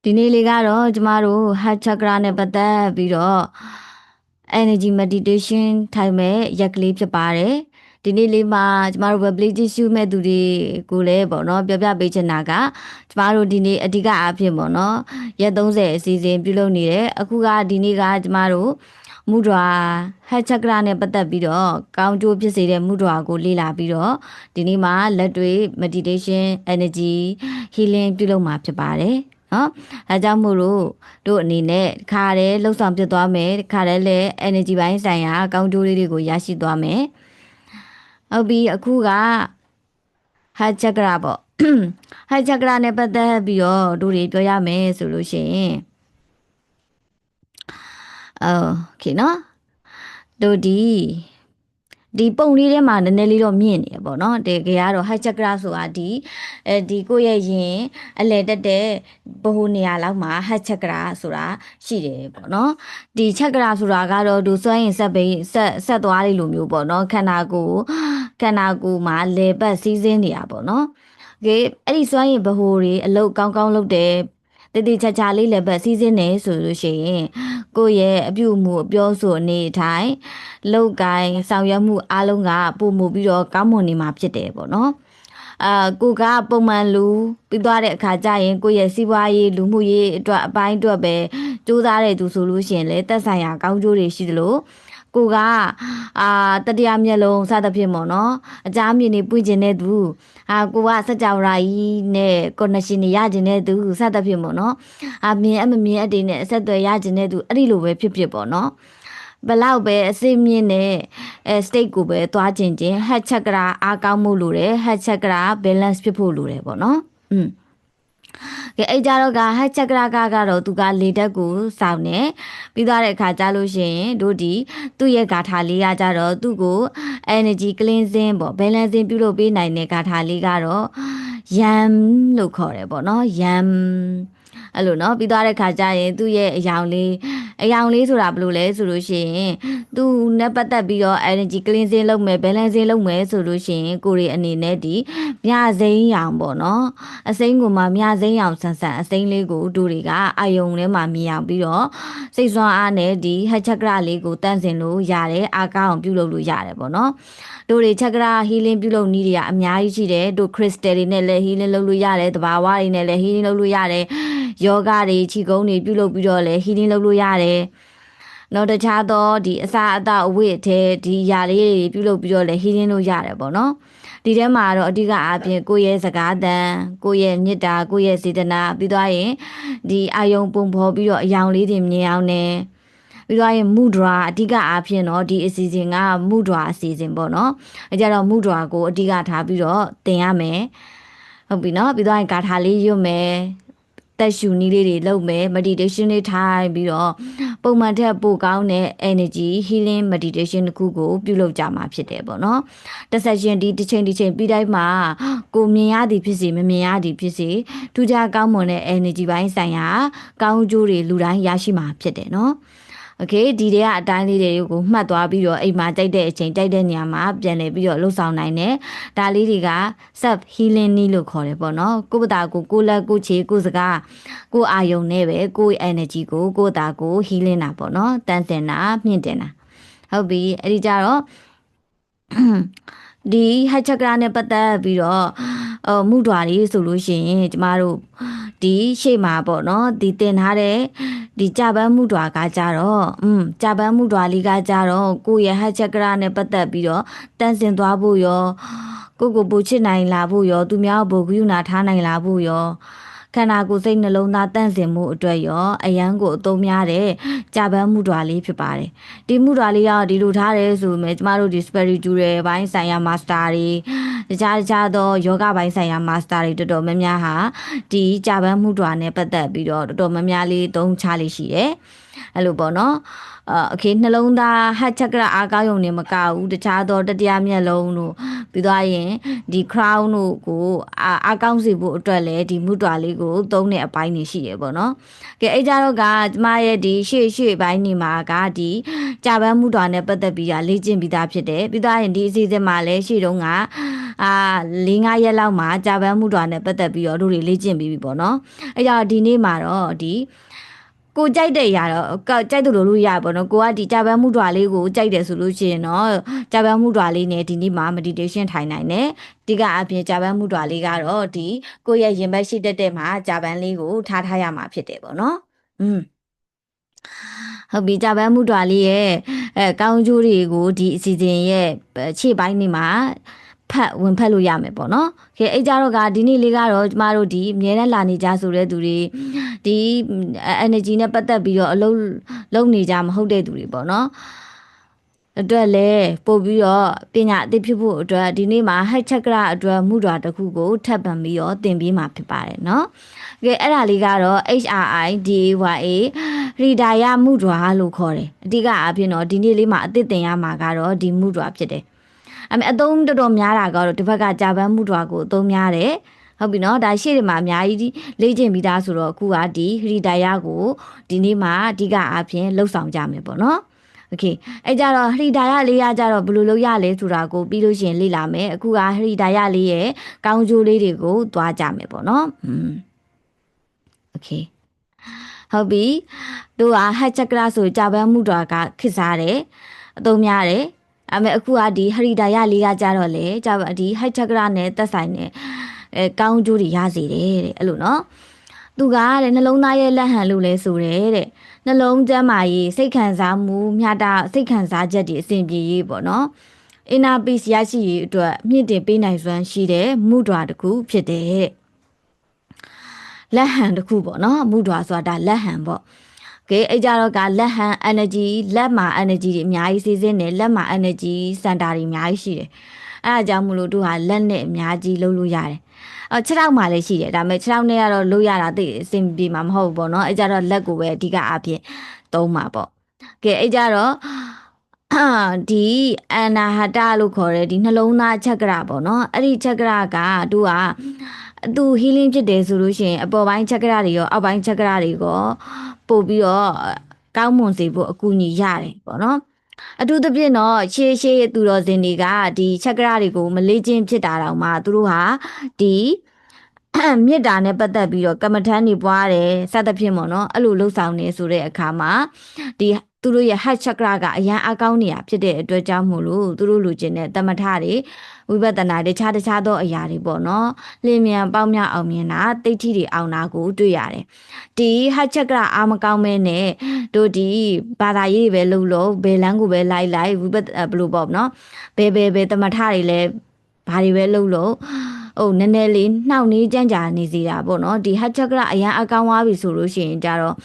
ဒီနေ့လေးကတော့ကျမတို့ heart chakra နဲ့ပတ်သက်ပြီးတော့ energy meditation ထိုင်မဲ့ရက်ကလေးဖြစ်ပါတယ်ဒီနေ့လေးမှာကျမတို့ web ကြည့်ရှုမဲ့သူတွေကိုလည်းပေါ့နော်ပြောပြပေးချင်တာကကျမတို့ဒီနေ့အဓိကအဖြစ်ပေါ့နော်ရက်30အစီအစဉ်ပြုလုပ်နေတယ်အခုကဒီနေ့ကကျမတို့မူဒရာ heart chakra နဲ့ပတ်သက်ပြီးတော့ကောင်းကျိုးဖြစ်စေတဲ့မူဒရာကိုလေ့လာပြီးတော့ဒီနေ့မှာလက်တွေ့ meditation energy healing ပြုလုပ်မှာဖြစ်ပါတယ်နော်အဲကြောင့်မို့လို့တို့အနေနဲ့ခါရဲလှုပ်ဆောင်ပြသွားမယ်ခါရဲလည်း energy ဘိုင်းဆိုင်ရာအကောင်းကျိုးလေးတွေကိုရရှိသွားမယ်ဟုတ်ပြီအခုက heart chakra ပေါ့ heart chakra နဲ့ပတ်သက်ပြီးတော့တို့တွေပြောရမယ်ဆိုလို့ရှိရင်โอเคနော်တို့ဒီပုံလေးထဲမှာနည်းနည်းလေးတော့မြင့်နေရပေါ့နော်တကယ်ကတော့ heart chakra ဆိုတာဒီကိုယ့်ရဲ့ရင်အလယ်တက်တဲ့ဘဟုနေရာလောက်မှာ heart chakra ဆိုတာရှိတယ်ပေါ့နော်ဒီ chakra ဆိုတာကတော့ဒူစွမ်းရင်ဆက်သွားလေးလိုမျိုးပေါ့နော်ခန္ဓာကိုယ်မှာလေပတ်စီးဆင်းနေတာပေါ့နော်โอเคအဲ့ဒီစွမ်းရင်ဘဟုတွေအလုတ်ကောင်းလုပ်တယ်တည်ချာလေးလည်းပဲစီးစင်းနေဆိုလို့ရှိရင်ကိုယ့်ရဲ့အပြုအမူအပြောဆိုအနေထိုင်လောက်ကိုင်းဆောင်ရွက်မှုအားလုံးကပုံမှုပြီးတော့ကောင်းမွန်နေမှာဖြစ်တယ်ပေါ့နော်ကိုကပုံမှန်လူပြီးသွားတဲ့အခါကျရင်ကိုယ့်ရဲ့စီးပွားရေးလူမှုရေးအတွက်အပိုင်းအတွက်ပဲစူးစမ်းတဲ့သူဆိုလို့ရှိရင်လည်းသက်ဆိုင်ရာကောင်းကျိုးတွေရှိသလိုကိုကတတရားမျက်လုံးစသဖြင့်ပေါ့နော်အကြမ်းမြင်နေပွင့်ကျင်တဲ့သူကိုကစကြဝဠာကြီးနဲ့ connection ရကျင်တဲ့သူစသဖြင့်ပေါ့နော်မြင်မမြင်အတေးနဲ့အဆက်အသွယ်ရကျင်တဲ့သူအဲ့ဒီလိုပဲဖြစ်ပေါ့နော်ဘလောက်ပဲအစိမ့်မြင့်တဲ့ state ကိုပဲသွားကျင် heart chakra အားကောင်းမှုလိုတယ် heart chakra balance ဖြစ်ဖို့လိုတယ်ပေါ့နော်ကဲအဲ့ကြတော့က heart chakra ကတော့သူကလေဓာတ်ကိုစောင့်နေပြီးသွားတဲ့အခါကျလို့ရှိရင်တို့ဒီသူ့ရဲ့ဂါထာလေးကကြတော့သူ့ကို energy cleansing ပေါ့ balancing ပြုလုပ်ပေးနိုင်တဲ့ဂါထာလေးကတော့ yam လို့ခေါ်တယ်ပေါ့နော် yam အဲ့လိုနော်ပြီးသွားတဲ့ခါကျရင်သူ့ရဲ့အယောင်လေးဆိုတာဘယ်လိုလဲဆိုလို့ရှိရင်သူနဲ့ပတ်သက်ပြီးတော့ energy cleansing လုပ်မယ် balancing လုပ်မယ်ဆိုလို့ရှိရင်ကိုရီအနေနဲ့ဒီမြစိမ်းရောင်ပေါ့နော်အစိမ်းကိုမှမြစိမ်းရောင်ဆန်အစိမ်းလေးကိုတို့တွေကအာယုံထဲမှာမြင်အောင်ပြီးတော့စိတ်ဆွမ်းအားနဲ့ဒီ heart chakra လေးကိုတန့်စင်လို့ရတယ်အားကောင်းပြုလုပ်လို့ရတယ်ပေါ့နော်တို့တွေ chakra healing ပြုလုပ်နည်းတွေကအများကြီးရှိတယ်တို့ crystal တွေနဲ့လည်း healing လုပ်လို့ရတယ်တဘာဝတွေနဲ့လည်း healing လုပ်လို့ရတယ်ယောဂတွေခြေကုန်းတွေပြုလုပ်ပြီးတော့လည်း healing လုပ်လို့ရတယ်နောက်တခြားသောဒီအစာအသောက်အဝတ်အထည်ဒီຢာလေးတွေပြုလုပ်ပြီးတော့လည်း healing လုပ်ရတယ်ပေါ့နော်ဒီထဲမှာတော့အဓိကအားဖြင့်ကိုယ့်ရဲ့စကားသံကိုယ့်ရဲ့မေတ္တာကိုယ့်ရဲ့စေတနာပြီးသွားရင်ဒီအာယုံပုံဖော်ပြီးတော့အယောင်လေးတွေမြင်အောင်နဲ့ပြီးသွားရင်မူဒရာအဓိကအားဖြင့်တော့ဒီအစီအစဉ်ကမူဒရာအစီအစဉ်ပေါ့နော်အဲကြတော့မူဒရာကိုအဓိကထားပြီးတော့သင်ရမယ်ဟုတ်ပြီနော်ပြီးသွားရင်ဂါထာလေးရွတ်မယ်တက်ရှူနည်းလေးတွေလုပ်မယ် meditation လေးထိုင်ပြီးတော့ပုံမှန်ထက်ပိုကောင်းတဲ့ energy healing meditation တစ်ခုကိုပြုလုပ်ကြမှာဖြစ်တယ်ပေါ့နော်တစ်ဆက်ချင်းဒီတစ်ချိန်ပြီးတိုင်းမှာကိုမြင်ရသည်ဖြစ်စေမမြင်ရသည်ဖြစ်စေထူးခြားကောင်းမွန်တဲ့ energy ဘိုင်းဆိုင်ရာကောင်းကျိုးတွေလူတိုင်းရရှိမှာဖြစ်တယ်နော်โอเคဒီတွေကအတိုင်းလေးတွေကိုမှတ်သွားပြီးတော့အိမ်မှာတိုက်တဲ့အချိန်တိုက်တဲ့နေရာမှာပြန်လည်ပြီးတော့လှုပ်ဆောင်နိုင်တယ်ဒါလေးတွေက self healing နည်းလို့ခေါ်တယ်ပေါ့နော်ကိုယ့်ဘာသာကိုလက်ကိုခြေကိုစကားကိုအာယုံနဲ့ပဲကို energy ကိုယ့်ဘာသာကို healing တာပေါ့နော်တန်တင်တာမြင့်တင်တာဟုတ်ပြီအဲ့ဒီကြတော့ဒီ heart chakra နဲ့ပတ်သက်ပြီးတော့မူဒွာတွေဆိုလို့ရှိရင်ကျမတို့ဒီရှေ့မှာပေါ့နော်ဒီတင်ထားတဲ့ဒီကြပန်းမှုတွာကကြတော့ကြပန်းမှုတွာလေးကကြတော့ကိုယ့်ရဲ့ heart chakra နဲ့ပတ်သက်ပြီးတော့တန့်စင်သွားဖို့ရောကိုပူချစ်နိုင်လာဖို့ရောသူများကိုဂရုဏာထားနိုင်လာဖို့ရောခန္ဓာကိုယ်စိတ်နှလုံးသားတန့်စင်မှုအတွက်ရောအယံကိုအသုံးများတဲ့ကြပန်းမှုတွာလေးဖြစ်ပါတယ်ဒီမှုတွာလေးကဒီလိုထားတယ်ဆိုပေမဲ့ကျမတို့ဒီ spiritual ဘိုင်းဆိုင်ရာ master တွေတခြားသောယောဂဘိုင်းဆိုင်ရာ master တွေတော်တော်များများဟာဒီကြပန်းမှုတွာနဲ့ပတ်သက်ပြီးတော့တော်တော်များများလေးသုံးချလေးရှိတယ် အဲ့လိုပေါ့နော်โอเคနှလုံးသားဟတ်ချက်ကြအားကောင်းရုံနဲ့မကဘူးတခြားသောတတိယမျက်လုံးတို့ပြီးသွားရင်ဒီ crown တို့ကိုအားကောင်းစေဖို့အတွက်လည်းဒီမုတွာလေးကိုသုံးတဲ့အပိုင်းတွေရှိတယ်ပေါ့နော်ကဲအဲ့ကြတော့ကကျမရဲ့ဒီရှေ့ပိုင်းနေမှာကဒီကြာပန်းမုတွာနဲ့ပတ်သက်ပြီးလေ့ကျင့်ပြီးသားဖြစ်တယ်ပြီးသွားရင်ဒီအစီအစဉ်မှာလည်းရှေ့တုန်းက4-5ရက်လောက်မှာကြာပန်းမုတွာနဲ့ပတ်သက်ပြီးတော့တို့တွေလေ့ကျင့်ပြီးပြီပေါ့နော်အဲ့ကြတော့ဒီနေ့မှာတော့ဒီကိုကြိုက်တဲ့ຢာတော့ကြိုက်တယ်လို့ရပါတော့ကိုကဒီကြာပန်းမှုတွာလေးကိုကြိုက်တယ်ဆိုလို့ရှိရင်တော့ကြာပန်းမှုတွာလေးနဲ့ဒီနေ့မှာ meditation ထိုင်နိုင်တယ်ဒီကအပြင်ကြာပန်းမှုတွာလေးကတော့ဒီကိုရဲ့ရင်ဘတ်ရှိတတ်တဲ့မှာကြာပန်းလေးကိုထားရမှာဖြစ်တယ်ပေါ့နော်ဟုတ်ပြီကြာပန်းမှုတွာလေးရဲ့ကောင်းကျိုးတွေကိုဒီအစီအစဉ်ရဲ့ခြေပိုင်းနေမှာဝင်ဖက်လို့ရမယ်ပေါ့နော်။ခဲအဲ့ကြတော့ကဒီနေ့လေးကတော့ကျမတို့ဒီအမြဲတမ်းလာနေကြဆိုတဲ့သူတွေဒီ energy နဲ့ပတ်သက်ပြီးတော့အလုပ်လုပ်နေကြမဟုတ်တဲ့သူတွေပေါ့နော်။အတွက်လည်းပို့ပြီးတော့ပညာအသိဖြစ်ဖို့အတွက်ဒီနေ့မှာ heart chakra အတွက်မူတွာတစ်ခုကိုထပ်ပံပြီးတော့သင်ပေးမှာဖြစ်ပါတယ်နော်။ကဲအဲ့ဒါလေးကတော့ HRIDAYA ဟရိဒါယမူတွာလို့ခေါ်တယ်။အဓိကအဖြစ်တော့ဒီနေ့လေးမှာအသိသင်ရမှာကတော့ဒီမူတွာဖြစ်တယ်။အသုံးတော်များတာကတော့ဒီဘက်ကကြာပန်းမှုတွာကိုအသုံးများတယ်ဟုတ်ပြီနော်ဒါရှေ့တွေမှာအများကြီးလေ့ကျင့်ပြီးသားဆိုတော့အခုကဒီဟရိဒါယကိုဒီနေ့မှာအဓိကအဖြစ်လှုပ်ဆောင်ကြမယ်ပေါ့နော်โอเคအဲ့ကြတော့ဟရိဒါယလေးရကြတော့ဘယ်လိုလုပ်ရလဲဆိုတာကိုပြီးလို့ရှိရင်လေ့လာမယ်အခုကဟရိဒါယလေးရဲ့ကောင်းကျိုးလေးတွေကိုသွားကြမယ်ပေါ့နော်โอเคဟုတ်ပြီတို့ကဟတ်ချက်ကရာဆိုကြာပန်းမှုတွာကခစ်စားတယ်အသုံးများတယ်အခုကဒီဟရိဒါယလေးကကြတော့လေကြာဒီဟိုက်ချက်ကရာနဲ့သက်ဆိုင်တဲ့ကောင်းကျိုးတွေရစေတယ်တဲ့အဲ့လိုနော်သူကတဲ့နှလုံးသားရဲ့လက်ဟန်လို့လဲဆိုတယ်တဲ့နှလုံးကျန်းမာရေးစိတ်ခံစားမှုမျှတစိတ်ခံစားချက်တွေအစဉ်ပြေရေးပေါ့နော်inner peace ရရှိရေးအတွက်မြင့်တင်ပေးနိုင်စွမ်းရှိတဲ့မုဒ္ဒရာတစ်ခုဖြစ်တယ်တဲ့လက်ဟန်တစ်ခုပေါ့နော်မုဒ္ဒရာဆိုတာလက်ဟန်ပေါ့ကဲအဲ့ကြတော့ကလက်ဟန် energy လက်မှာ energy တွေအများကြီးစီးဆင်းနေလက်မှာ energy center တွေအများကြီးရှိတယ်အဲ့ဒါကြောင့်မလို့တို့ဟာလက်နဲ့အများကြီးလှုပ်လို့ရတယ်ခြေထောက်မှာလည်းရှိတယ်ဒါပေမဲ့ခြေထောက်နဲ့ကတော့လှုပ်ရတာသိအဆင်ပြေမှာမဟုတ်ဘူးပေါ့နော်အဲ့ကြတော့လက်ကိုပဲအဓိကအဖြစ်သုံးမှာပေါ့ကဲအဲ့ကြတော့ဒီအနာဟတလို့ခေါ်တဲ့ဒီနှလုံးသားချက်ကရာပေါ့နော်အဲ့ဒီချက်ကရာကသူ healing ဖြစ်တယ်ဆိုလို့ရှိရင်အပေါ်ပိုင်းချက်ကရာတွေရောအောက်ပိုင်းချက်ကရာတွေရောပို့ပြီးတော့ကောင်းမွန်စေဖို့အကူအညီရတယ်ပေါ့နော်အထူးသဖြင့်တော့ရှေးသူတော်စင်တွေကဒီချက်ကရာတွေကိုမလေးချင်းဖြစ်တာတောင်မှသူတို့ဟာဒီမေတ္တာနဲ့ပတ်သက်ပြီးတော့ကမ္မထမ်းတွေပွားတယ်စသဖြင့်ပေါ့နော်အဲ့လိုလှုပ်ဆောင်နေဆိုတဲ့အခါမှာဒီသူတို့ရဲ့ heart chakra ကအရန်အကောင်းနေတာဖြစ်တဲ့အတွက်ကြောင့်မို့လို့သူတို့လူချင်းတဲ့တမထတွေဝိပဿနာတခြားသောအရာတွေပေါ့နော်လင်းမြန်ပေါက်မြောက်အောင်မြင်တာတိတ်ထီတွေအောင်တာကိုတွေ့ရတယ်ဒီ heart chakra အာမကောင်းမဲနဲ့တို့ဒီဘာသာရေးတွေပဲလှုပ်လို့ဘယ်လမ်းကိုပဲလိုက်ဝိပဿဘလို့ပေါ့နော်ဘယ်တမထတွေလဲဘာတွေပဲလှုပ်လို့နည်းနည်းလေးနှောက်နှေးကြမ်းကြာနေစီတာပေါ့နော်ဒီ heart chakra အရန်အကောင်းသွားပြီဆိုလို့ရှိရင်ကြတော့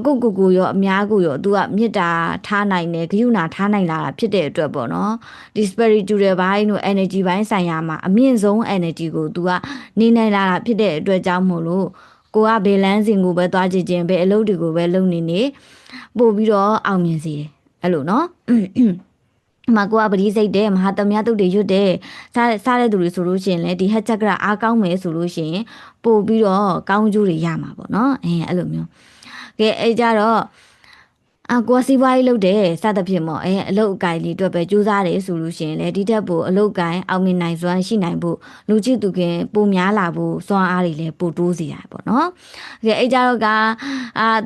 ကိုရောအများကိုရောသူကမေတ္တာထားနိုင်တယ်ဂရုဏာထားနိုင်လာတာဖြစ်တဲ့အတွက်ပေါ့နော်ဒီ spiritual ဘိုင်းတို့ energy ဘိုင်းဆိုင်ရာမှာအမြင့်ဆုံး energy ကိုသူကနေနိုင်လာတာဖြစ်တဲ့အတွက်ကြောင့်မို့လို့ကိုကဘယ်လန်းစဉ်ကိုပဲသွားကြခြင်းဘယ်အလုပ်တွေကိုပဲလုပ်နေပို့ပြီးတော့အောင်မြင်စေတယ်အဲ့လိုနော်မကွာပရိစိတ်တဲ့မဟာသမယတုတ်တွေရွတ်တဲ့စားတဲ့သူတွေဆိုလို့ရှိရင်လေဒီဟက်ချက်ကရာအားကောင်းမယ်ဆိုလို့ရှိရင်ပို့ပြီးတော့ကောင်းကျိုးတွေရမှာပေါ့နော်အဲ့လိုမျိုးကဲအဲ့ကြတော့ကိုစီးပွားရေးလုပ်တယ်စသဖြင့်ပေါ့အလုပ်အကိုင်လေးအတွက်ပဲကြိုးစားတယ်ဆိုလို့ရှိရင်လေဒီထက်ပိုအလုပ်ကိုင်အောင်မြင်နိုင်စွမ်းရှိနိုင်ဖို့လူချစ်သူခင်ပိုများလာဖို့စွမ်းအားတွေလည်းပိုတိုးစေရပေါ့နော်ကဲအဲ့ကြတော့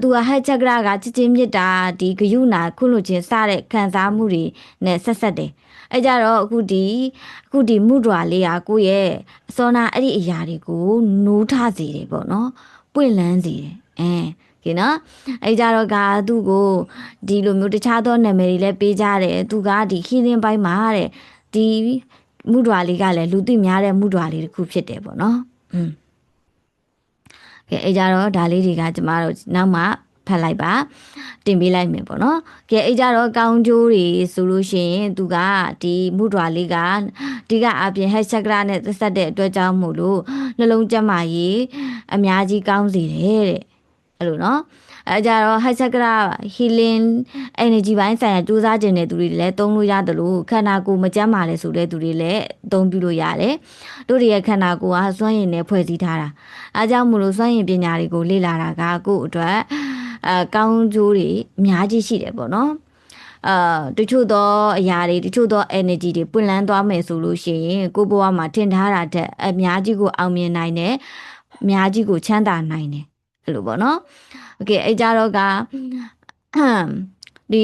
သူဟက်ချက်ကရာကချစ်ချင်းမြတ်တာဒီဂယုဏခွင့်လွှတ်ခြင်းစတဲ့ခံစားမှုတွေနဲ့ဆက်တယ်အဲ့ကြတော့အခုဒီမုဒ္ဒရာလေးကိုရဲ့အစောနာအဲ့ဒီအရာတွေကိုနိုးထစေတယ်ပေါ့နော်ပွင့်လန်းစေတယ်နော်အဲ့ကြတော့သူ့ကိုဒီလိုမျိုးတခြားသောနာမည်တွေလည်းပေးကြတယ်သူကဒီခီးသင်းပိုင်းမှာတဲ့ဒီမုဒ္ဒရာလေးကလည်းလူသိများတဲ့မုဒ္ဒရာလေးတစ်ခုဖြစ်တယ်ပေါ့နော်ကဲအဲ့ကြတော့ဒါလေးတွေကကျမတို့နောက်မှဖတ်လိုက်ပါတင်ပေးလိုက်မယ်ပေါ့နော်ကဲအဲ့ကြတော့ကောင်းကျိုးတွေဆိုလို့ရှိရင်သူကဒီမုဒ္ဒရာလေးကဒီကအပြင်ဟက်ချက်ကရာနဲ့သက်သက်တဲ့အတွက်ကြောင့်မို့လို့နှလုံးကျန်းမာရေးအများကြီးကောင်းစေတယ်တဲ့ အဲ့လိုနော်အဲကြတော့ high chakra healing energy ဘိုင်းဆိုင်ရာစူးစမ်းခြင်းတဲ့သူတွေလည်းသုံးလို့ရတယ်လို့ခန္ဓာကိုယ်မကျန်းမာလဲဆိုတဲ့သူတွေလည်းအသုံးပြုလို့ရတယ်တို့တွေရဲ့ခန္ဓာကိုယ်ကစွမ်းရည်နဲ့ဖွဲ့စည်းထားတာအဲကြောင့်မို့လို့စွမ်းရည်ပညာတွေကိုလေ့လာတာကကိုယ့်အတွက်ကောင်းကျိုးတွေအများကြီးရှိတယ်ပေါ့နော်တချို့သောအရာတွေတချို့သော energy တွေပွင့်လန်းသွားမယ်ဆိုလို့ရှိရင်ကိုယ့်ဘဝမှာထင်ထားတာတက်အများကြီးကိုအောင်မြင်နိုင်တယ်အများကြီးကိုချမ်းသာနိုင်တယ်အဲ့လိုပေါ့နော်โอเคအဲ့ကြတော့ကဒီ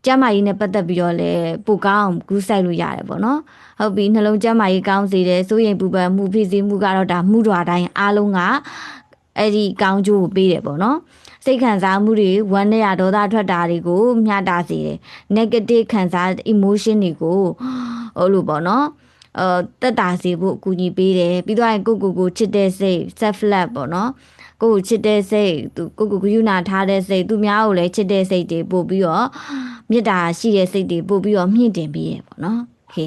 ကျမ်းမာရေးနဲ့ပတ်သက်ပြီးတော့လဲပိုကောင်းဂူးဆိုင်လို့ရတယ်ပေါ့နော်ဟုတ်ပြီနှလုံးကျမ်းမာရေးကောင်းစေတယ်စိုးရိမ်ပူပန်မှုဖြစ်စေမှုကတော့ဒါမှုတော်တိုင်းအားလုံးကအဲ့ဒီကောင်းကျိုးကိုပေးတယ်ပေါ့နော်စိတ်ခံစားမှုတွေဝမ်းနဲ့ရဒေါသထွက်တာတွေကိုမျှတာစေတယ် negative ခံစား emotion တွေကိုဟိုလိုပေါ့နော်တက်တာစေဖို့အကူအညီပေးတယ်ပြီးတော့ကိုချစ်တဲ့စိတ် self love ပေါ့နော်ကိုချစ်တဲ့စိတ်သူကိုယူနာထားတဲ့စိတ်သူများကိုလည်းချစ်တဲ့စိတ်တွေပို့ပြီးတော့မေတ္တာရှိတဲ့စိတ်တွေပို့ပြီးတော့မြင့်တင်ပေးရပေါ့နော်โอเค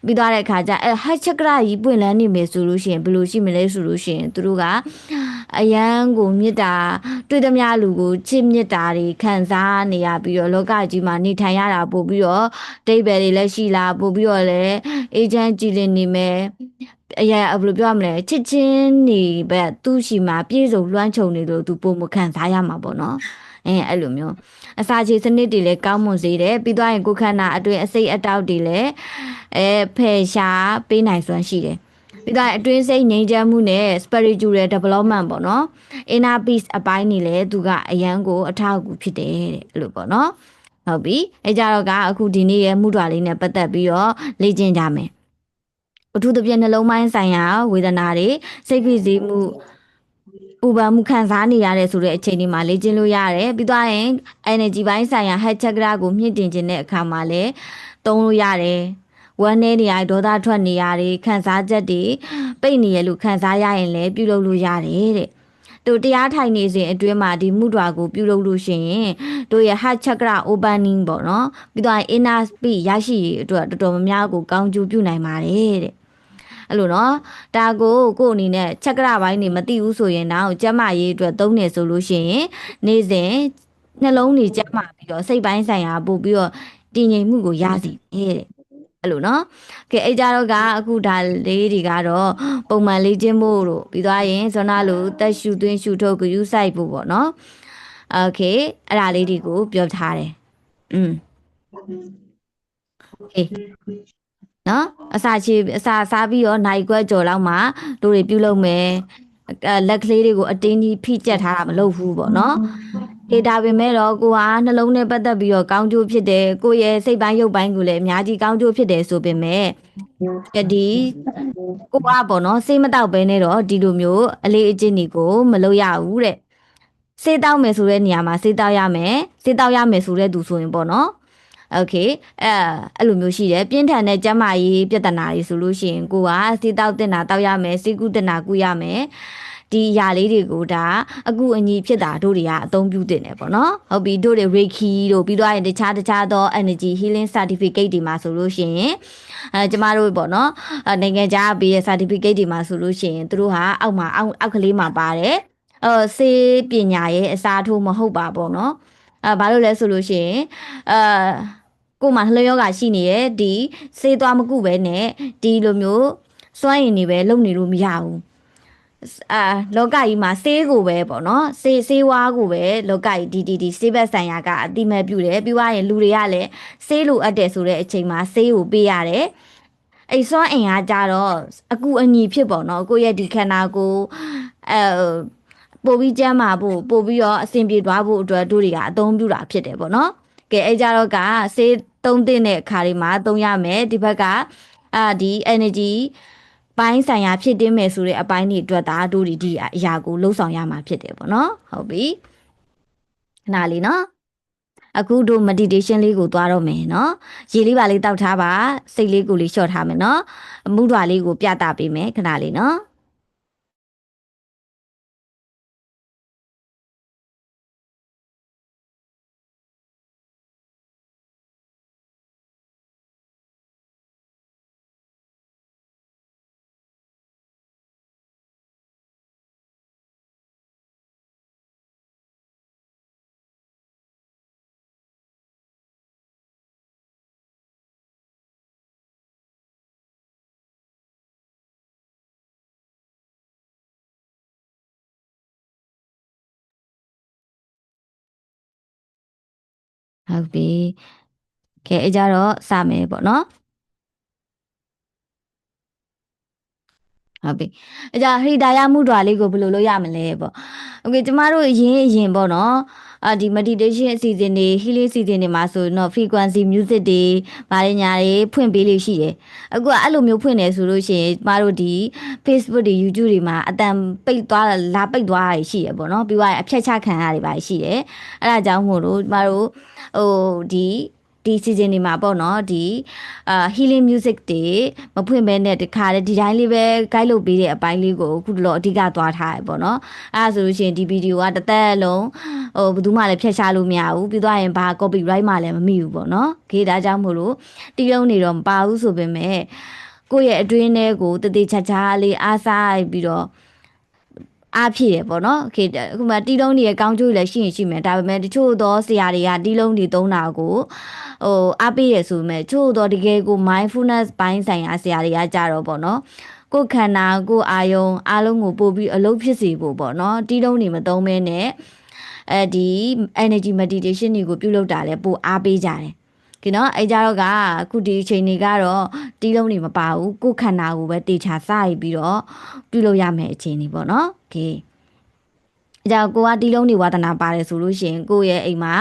ပြီးသွားတဲ့အခါကျဟတ်ချက်ကရာကြီးပွင့်လန်းနေမယ်ဆိုလို့ရှိရင်ဘယ်လိုရှိမလဲဆိုလို့ရှိရင်သူတို့ကအယံကိုမေတ္တာတွေ့သမျှလူကိုချစ်မေတ္တာတွေခံစားနေရပြီးတော့လောကကြီးမှာနေထိုင်ရတာပို့ပြီးတော့ဒိဗယ်တွေလည်းရှိလာပို့ပြီးတော့လည်းအေဂျင့်ကြည်လင်နေမယ်အရာဘယ်လိုပြောရမလဲချစ်ချင်းနေပဲသူ့ရှိမှာပြည့်စုံလွှမ်းခြုံနေလို့သူပုံမခံစားရမှာပေါ့နော်အဲ့လိုမျိုးအစာချေစနစ်တွေလည်းကောင်းမွန်စေတယ်ပြီးသွားရင်ကိုယ်ခန္ဓာအတွင်းအစိတ်အတောက်တွေလည်းဖယ်ရှားပေးနိုင်စွမ်းရှိတယ်ပြီးတော့အတွင်းစိတ်ငြိမ်းချမ်းမှုနဲ့ spiritual development ပေါ့နော် inner peace အပိုင်းနေလဲသူကအယံကိုအထောက်အကူဖြစ်တယ်တဲ့အဲ့လိုပေါ့နော်ဟုတ်ပြီအဲကြတော့ကအခုဒီနေ့ရဲ့မှုတော်လေးနဲ့ပတ်သက်ပြီးတော့လေ့ကျင့်ကြမယ်အထူးသဖြင့်နှလုံးပိုင်းဆိုင်ရာဝေဒနာတွေစိတ်ဖိစီးမှုပူပန်မှုခံစားနေရတဲ့ဆိုတဲ့အချိန်ဒီမှာလေ့ကျင့်လို့ရတယ်ပြီးသွားရင် energy ဘိုင်းဆိုင်ရာ head chakra ကိုမြင့်တင်ခြင်းတဲ့အခါမှာလည်းသုံးလို့ရတယ်ဝမ်းနေနေရဒေါသထွက်နေရတယ်ခံစားချက်တွေပိတ်နေရလို့ခံစားရရင်လည်းပြုလုပ်လို့ရတယ်တဲ့တို့တရားထိုင်နေစဉ်အတွင်းမှာဒီမှုတော်ကိုပြုလုပ်လို့ရှိရင်တို့ရဲ့ heart chakra opening ပေါ့နော်ပြီးတော့ inner peace ရရှိရေးအတွက်တော်တော်များများကိုကောင်းကျိုးပြုနိုင်ပါတယ်တဲ့အဲ့လိုနော်ဒါကိုအနေနဲ့ချက်ကရပိုင်းနေမသိဘူးဆိုရင်တော့ကျမရေးအတွက်သုံးနေဆိုလို့ရှိရင်နေ့စဉ်နှလုံးတွေကျမပြီးတော့စိတ်ပိုင်းဆိုင်ရာပို့ပြီးတော့တည်ငြိမ်မှုကိုရစီတဲ့အဲ့လိုနော်ကဲအဲ့ကြတော့ကအခုဒါလေးတွေကတော့ပုံမှန်လေ့ကျင့်ဖို့တို့ပြီးသွားရင်ဇွန်နာလိုတက်ရှူသွင်းရှူထုတ်ကိုယူဆိုင်ဖို့ပေါ့နော်โอเคအဲ့ဒါလေးတွေကိုပြောထားတယ်โอเคနော်အစာစားပြီးတော့နိုင်ခွက်ကြော်လောက်မှတို့တွေပြုလုပ်မယ်လက်ကလေးတွေကိုအတင်းကြီးဖိကျက်ထားတာမလုပ်ဘူးပေါ့နော်ေဒါပေမဲ့တော့ကိုဟာနှလုံးနဲ့ပတ်သက်ပြီးတော့ကောင်းကျိုးဖြစ်တယ်ကိုရဲ့စိတ်ပိုင်းရုပ်ပိုင်းကိုလည်းအများကြီးကောင်းကျိုးဖြစ်တယ်ဆိုပေမဲ့ဒီကိုကပေါ့နော်စိတ်မတောက်ဘဲနဲ့တော့ဒီလိုမျိုးအလေးအကျင့်တွေကိုမလုပ်ရဘူးတဲ့စိတ်တောက်မယ်ဆိုတဲ့နေရာမှာစိတ်တောက်ရမယ်စိတ်တောက်ရမယ်ဆိုတဲ့သူဆိုရင်ပေါ့နော်โอเคအဲ့လိုမျိုးရှိတယ်ပြင်းထန်တဲ့ကျန်းမာရေးပြဿနာတွေဆိုလို့ရှိရင်ကိုကစိတ်တောက်တင်တာတောက်ရမယ်စိတ်ကူးတင်တာကူရမယ်ဒီຢာလေးတွေကိုဒါအကူအညီဖြစ်တာတို့တွေကအသုံးပြုတင်တယ်ပေါ့နော်ဟုတ်ပြီတို့တွေ Reiki တို့ပြီးတော့ရင်တခြားသော energy healing certificate တွေမှာဆိုလို့ရှိရင်ကျမတို့ပေါ့နော်နိုင်ငံခြားပေးတဲ့ certificate တွေမှာဆိုလို့ရှိရင်တို့ဟာအောက်ကလေးမှာပါတယ်စေပညာရဲ့အစားထိုးမဟုတ်ပါပေါ့နော်ဘာလို့လဲဆိုလို့ရှိရင်ကိုယ်မှာနှလုံးရောဂါရှိနေရဲ့ဒီစေးသွားမကုပဲနဲ့ဒီလိုမျိုးစွမ်းရည်နေပဲလုပ်နေလို့မရဘူးလောကကြီးမှာဆေးကိုပဲပေါ့နော်ဆေးဝါးကိုပဲလောကကြီးဒီဆေးဘက်ဆိုင်ရာကအတိမဲ့ပြုတယ်ပြီးွားရင်လူတွေကလည်းဆေးလိုအပ်တယ်ဆိုတဲ့အချိန်မှာဆေးကိုပေးရတယ်အဲ့စွမ်းအင်ကကြတော့အကူအညီဖြစ်ပေါ့နော်ကိုယ့်ရဲ့ဒီခန္ဓာကိုအဲပို့ပြီးကျန်းမာဖို့ပို့ပြီးတော့အဆင်ပြေသွားဖို့အတွက်တို့တွေကအသုံးပြုတာဖြစ်တယ်ပေါ့နော်ကဲအဲ့ကြတော့ကဆေးသုံးတဲ့အခါတွေမှာသုံးရမယ်ဒီဘက်ကဒီ energy ပိုင်းဆိုင်ရာဖြစ်တင်းမယ်ဆိုတဲ့အပိုင်းတွေအတွက်ဒါတို့ဒီအရာကိုလှုပ်ဆောင်ရမှာဖြစ်တယ်ပေါ့နော်ဟုတ်ပြီခဏလေးနော်အခုတို့ meditation လေးကိုသွားတော့မယ်နော်ရေလေးပါလေးတောက်ထားပါစိတ်လေးကိုလေးလျှော့ထားမယ်နော်အမှုတော်လေးကိုပြသပေးမယ်ခဏလေးနော် ဟုတ်ပြီကဲအကြတော့စမယ်ပေါ့နော်ဟုတ်ပြီအကြဟိဒါယမှုတွာလေးကိုဘယ်လိုလုပ်ရမလဲပေါ့โอเคကျမတို့အရင်ပေါ့နော်ဒီ meditation အစီအစဉ်တွေ healing အစီအစဉ်တွေမှာဆိုတော့ frequency music တွေဗားညာတွေဖွင့်ပေးလို့ရှိတယ်အခုကအဲ့လိုမျိုးဖွင့်နေဆိုလို့ရှိရင်ကျမတို့ဒီ Facebook တွေ YouTube တွေမှာအတန်ပိတ်သွားလာပိတ်သွားတာရှိရပေါ့နော်ပြီးသွားရင်အဖြတ်ချခံရတွေပါရှိတယ်အဲ့ဒါကြောင့်မို့လို့ကျမတို့ဟိုဒီ season တွေမှာပေါ့နော်ဒီhealing music တွေမဖွင့်ဘဲနဲ့တခါလေဒီတိုင်းလေးပဲ guide လုပ်ပေးတဲ့အပိုင်းလေးကိုအခုတော့အဓိကသွားထားရပေါ့နော်အဲ့ဒါဆိုလို့ရှိရင်ဒီဗီဒီယိုကတစ်သက်လုံးဘယ်သူမှလည်းဖျက်ရှားလို့မရဘူးပြီးသွားရင်ဘာ copyright မှလည်းမမိဘူးပေါ့နော်ခေဒါကြောင့်မို့လို့တီးလုံးနေတော့မပါဘူးဆိုပေမဲ့ကိုယ့်ရဲ့အတွင်းထဲကိုတည်တည်ချာချာလေးအားစားပြီးတော့အားဖြစ်ရပေါ့နော်ခေအခုမှတီးလုံးတွေရဲ့ကောင်းကျိုးလည်းရှိရင်ရှိမယ်ဒါပေမဲ့တချို့သောဆရာတွေကတီးလုံးတွေသုံးတာကိုအားပေးရဆိုပေမဲ့တချို့သောတကယ်ကို mindfulness ဘိုင်းဆိုင်ရာဆရာတွေကကြတော့ပေါ့နော်ကိုယ်ခန္ဓာကိုယ်အာယုံအားလုံးကိုပို့ပြီးအလုပ်ဖြစ်စေဖို့ပေါ့နော်တီးလုံးတွေမသုံးမဲနဲ့ဒီ energy meditation တွေကိုပြုလုပ်တာလဲပိုအားပေးကြတယ်ကဲနော်အဲကြတော့ကအခုဒီအချိန်တွေကတော့တီးလုံးတွေမပါဘူးကိုယ်ခန္ဓာကိုပဲတေချာစရပြီးတော့ပြုလုပ်ရမယ်အချိန်တွေပေါ့နော်โอเคအကြောင်းကိုကတီးလုံးတွေဝါသနာပါတယ်ဆိုလို့ရှိရင်ကိုရဲ့အိမ်မှာ